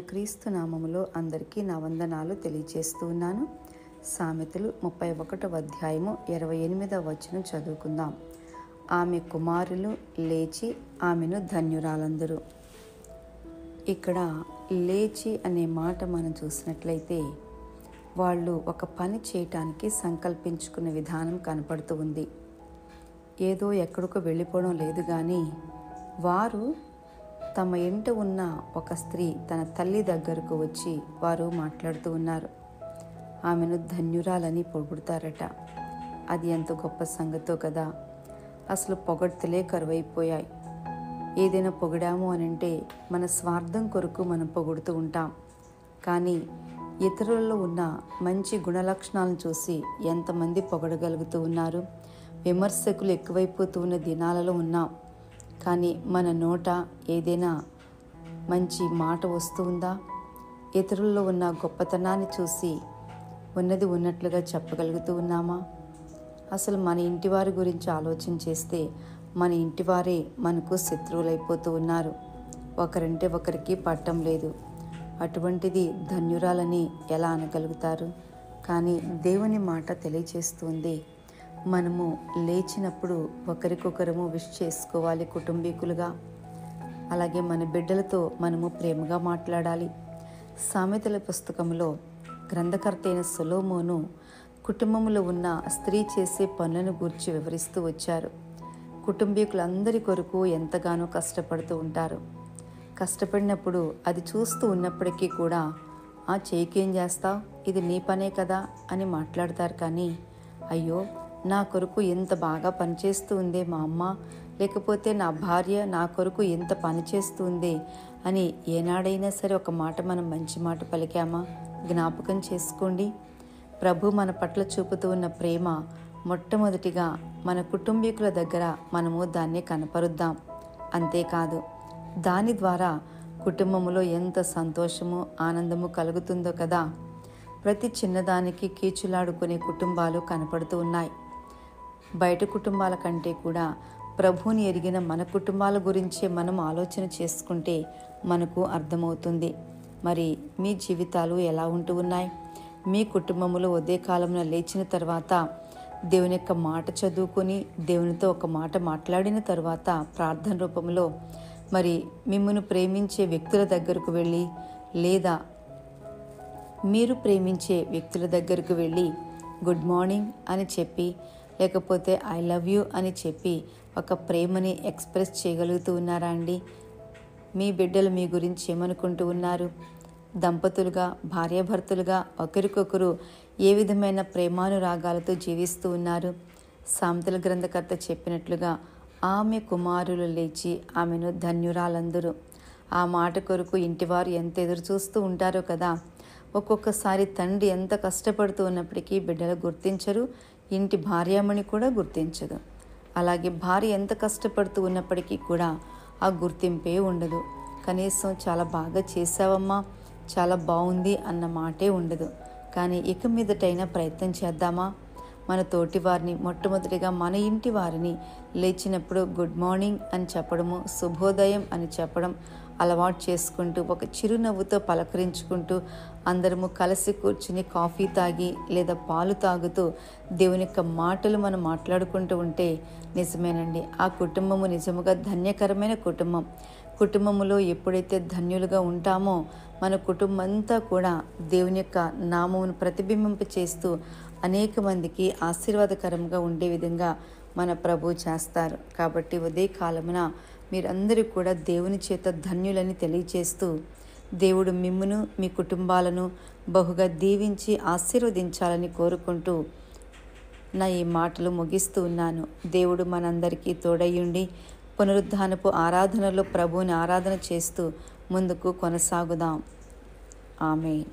క్రీస్తు నామములో అందరికీ నా వందనాలు తెలియజేస్తూ ఉన్నాను. సామెతలు 31వ అధ్యాయము 28వ వచనం చదువుకుందాం. ఆమె కుమారులు లేచి ఆమెను ధన్యురాలందరూ. ఇక్కడ లేచి అనే మాట మనం చూసినట్లయితే వాళ్ళు ఒక పని చేయటానికి సంకల్పించుకున్న విధానం కనపడుతూ ఉంది. ఏదో ఎక్కడికో వెళ్ళిపోవడం లేదు, కానీ వారు తమ ఇంట ఉన్న ఒక స్త్రీ తన తల్లి దగ్గరకు వచ్చి వారు మాట్లాడుతూ ఉన్నారు. ఆమెను ధన్యురాలని పొగుడుతారట. అది ఎంత గొప్ప సంగతో కదా. అసలు పొగడ్తలే కరువైపోయాయి. ఏదైనా పొగిడాము అనంటే మన స్వార్థం కొరకు మనం పొగుడుతూ ఉంటాం. కానీ ఇతరులలో ఉన్న మంచి గుణలక్షణాలను చూసి ఎంతమంది పొగడగలుగుతూ ఉన్నారు. విమర్శకులు ఎక్కువైపోతూ ఉన్న దినాలలో ఉన్నాం. కానీ మన నోట ఏదైనా మంచి మాట వస్తుందా? ఇతరుల్లో ఉన్న గొప్పతనాన్ని చూసి ఉన్నది ఉన్నట్లుగా చెప్పగలుగుతూ ఉన్నామా? అసలు మన ఇంటివారి గురించి ఆలోచన చేస్తే మన ఇంటివారే మనకు శత్రువులైపోతూ ఉన్నారు. ఒకరంటే ఒకరికి పట్టం లేదు. అటువంటిది ధన్యురాలని ఎలా అనగలుగుతారు? కానీ దేవుని మాట తెలియజేస్తుంది, మనము లేచినప్పుడు ఒకరికొకరము విష్ చేసుకోవాలి కుటుంబీకులుగా. అలాగే మన బిడ్డలతో మనము ప్రేమగా మాట్లాడాలి. సామెతల పుస్తకంలో గ్రంథకర్త అయిన సొలొమోను కుటుంబంలో ఉన్న స్త్రీ చేసే పనులను గూర్చి వివరిస్తూ వచ్చారు. కుటుంబీకులందరి కొరకు ఎంతగానో కష్టపడుతూ ఉంటారు. కష్టపడినప్పుడు అది చూస్తూ ఉన్నప్పటికీ కూడా చేయికేం చేస్తావు, ఇది నీ పనే కదా అని మాట్లాడతారు. కానీ అయ్యో, నా కొరకు ఎంత బాగా పనిచేస్తూ ఉందే మా అమ్మ, లేకపోతే నా భార్య నా కొరకు ఎంత పనిచేస్తూ ఉందే అని ఏనాడైనా సరే ఒక మాట మనం మంచి మాట పలికామా? జ్ఞాపకం చేసుకోండి. ప్రభు మన పట్ల చూపుతూ ఉన్న ప్రేమ మొట్టమొదటిగా మన కుటుంబీకుల దగ్గర మనము దాన్ని కనపరుద్దాం. అంతేకాదు, దాని ద్వారా కుటుంబంలో ఎంత సంతోషము ఆనందము కలుగుతుందో కదా. ప్రతి చిన్నదానికి కీచులాడుకునే కుటుంబాలు కనపడుతూ ఉన్నాయి. బయట కుటుంబాల కంటే కూడా ప్రభువుని ఎరిగిన మన కుటుంబాల గురించే మనం ఆలోచన చేసుకుంటే మనకు అర్థమవుతుంది. మరి మీ జీవితాలు ఎలా ఉంటూ ఉన్నాయి? మీ కుటుంబంలో ఉదయ కాలంలో లేచిన తర్వాత దేవుని యొక్క మాట చదువుకొని దేవునితో ఒక మాట మాట్లాడిన తర్వాత ప్రార్థన రూపంలో మరి మిమ్మల్ని ప్రేమించే వ్యక్తుల దగ్గరకు వెళ్ళి, లేదా మీరు ప్రేమించే వ్యక్తుల దగ్గరకు వెళ్ళి గుడ్ మార్నింగ్ అని చెప్పి, లేకపోతే ఐ లవ్ యూ అని చెప్పి ఒక ప్రేమని ఎక్స్ప్రెస్ చేయగలుగుతూ ఉన్నారా అండి? మీ బిడ్డలు మీ గురించి ఏమనుకుంటూ ఉన్నారు? దంపతులుగా, భార్యాభర్తలుగా ఒకరికొకరు ఏ విధమైన ప్రేమానురాగాలతో జీవిస్తూ ఉన్నారు? సామెతల గ్రంథకర్త చెప్పినట్లుగా ఆమె కుమారులు లేచి ఆమెను ధన్యురాలందరూ. ఆ మాట కొరకు ఇంటివారు ఎంత ఎదురు చూస్తూ ఉంటారో కదా. ఒక్కొక్కసారి తండ్రి ఎంత కష్టపడుతూ ఉన్నప్పటికీ బిడ్డలు గుర్తించరు, ఇంటి భార్యామణి కూడా గుర్తించదు. అలాగే భార్య ఎంత కష్టపడుతూ ఉన్నప్పటికీ కూడా ఆ గుర్తింపే ఉండదు. కనీసం చాలా బాగా చేసావమ్మా, చాలా బాగుంది అన్న మాటే ఉండదు. కానీ ఇక మీదటైనా ప్రయత్నం చేద్దామా? మన తోటి వారిని, మొట్టమొదటిగా మన ఇంటి వారిని లేచినప్పుడు గుడ్ మార్నింగ్ అని చెప్పడము, శుభోదయం అని చెప్పడం అలవాటు చేసుకుంటూ ఒక చిరునవ్వుతో పలకరించుకుంటూ అందరము కలిసి కూర్చుని కాఫీ తాగి లేదా పాలు తాగుతూ దేవుని యొక్క మాటలు మనం మాట్లాడుకుంటూ ఉంటే నిజమేనండి, ఆ కుటుంబము నిజముగా ధన్యకరమైన కుటుంబం. కుటుంబంలో ఎప్పుడైతే ధన్యులుగా ఉంటామో మన కుటుంబం అంతా కూడా దేవుని యొక్క నామమును ప్రతిబింబింప చేస్తూ అనేక మందికి ఆశీర్వాదకరంగా ఉండే విధంగా మన ప్రభు చేస్తారు. కాబట్టి ఉదయ కాలమున మీరందరూ కూడా దేవుని చేత ధన్యులని తెలియజేస్తూ దేవుడు మిమ్మును మీ కుటుంబాలను బహుగా దీవించి ఆశీర్వదించాలని కోరుకుంటూ నా ఈ మాటలు ముగిస్తూ ఉన్నాను. దేవుడు మనందరికీ తోడయ్యుండి పునరుద్ధానపు ఆరాధనలో ప్రభువుని ఆరాధన చేస్తూ ముందుకు కొనసాగుదాం. ఆమేన్.